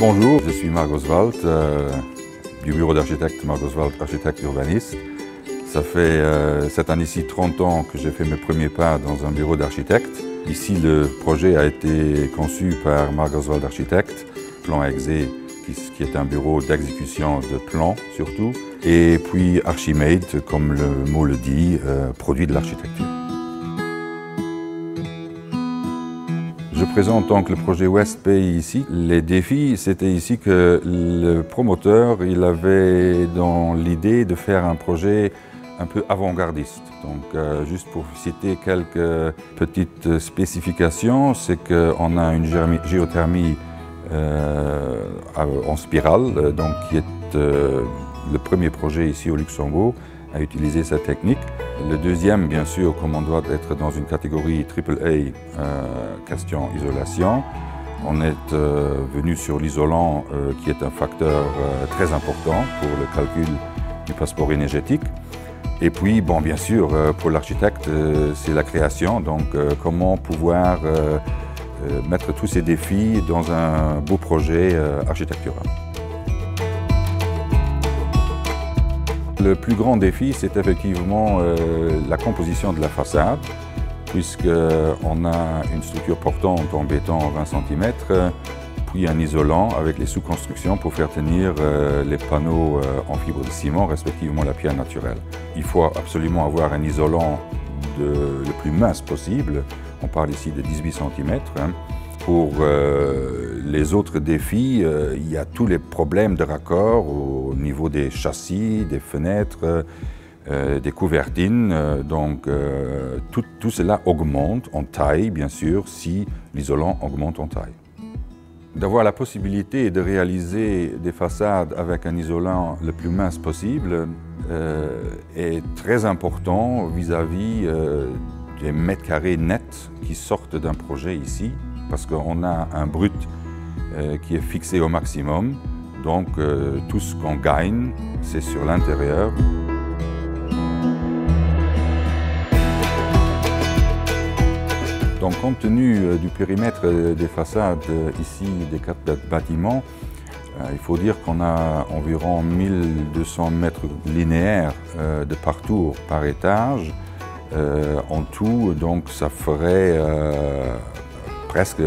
Bonjour, je suis Marc Oswald, du bureau d'architecte Marc Oswald, architecte urbaniste. Ça fait cette année-ci 30 ans que j'ai fait mes premiers pas dans un bureau d'architecte. Ici, le projet a été conçu par Marc Oswald Architecte, Plan Exé, qui est un bureau d'exécution de plans surtout, et puis Archimade, comme le mot le dit, produit de l'architecture. Je présente donc le projet West Bay ici. Les défis, c'était ici que le promoteur, il avait dans l'idée de faire un projet un peu avant-gardiste. Donc, juste pour citer quelques petites spécifications, c'est qu'on a une géothermie en spirale, donc qui est le premier projet ici au Luxembourg à utiliser cette technique. Le deuxième, bien sûr, comme on doit être dans une catégorie AAA, question isolation, on est venu sur l'isolant qui est un facteur très important pour le calcul du passeport énergétique. Et puis, bon, bien sûr, pour l'architecte, c'est la création, donc comment pouvoir mettre tous ces défis dans un beau projet architectural. Le plus grand défi, c'est effectivement la composition de la façade, puisqu'on a une structure portante en béton 20 cm, puis un isolant avec les sous-constructions pour faire tenir les panneaux en fibre de ciment, respectivement la pierre naturelle. Il faut absolument avoir un isolant le plus mince possible, on parle ici de 18 cm. Pour les autres défis, il y a tous les problèmes de raccord au niveau des châssis, des fenêtres, des couvertines. Donc tout cela augmente en taille, bien sûr, si l'isolant augmente en taille. D'avoir la possibilité de réaliser des façades avec un isolant le plus mince possible est très important vis-à-vis des mètres carrés nets qui sortent d'un projet ici, parce qu'on a un brut qui est fixé au maximum, donc tout ce qu'on gagne, c'est sur l'intérieur. Donc, compte tenu du périmètre des façades ici des 4 bâtiments, il faut dire qu'on a environ 1200 mètres linéaires de parcours par étage. En tout, donc, ça ferait presque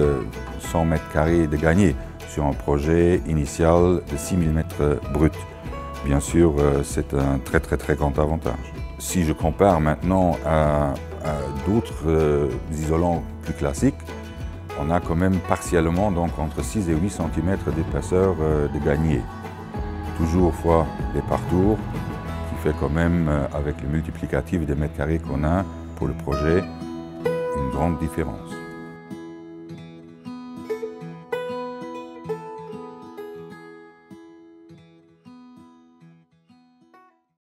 100 mètres carrés de gagné sur un projet initial de 6000 mètres bruts. Bien sûr, c'est un très grand avantage. Si je compare maintenant à d'autres isolants plus classiques, on a quand même partiellement donc entre 6 et 8 cm d'épaisseur de gagné. Toujours fois les parcours, qui fait quand même, avec le multiplicatif des mètres carrés qu'on a pour le projet, une grande différence.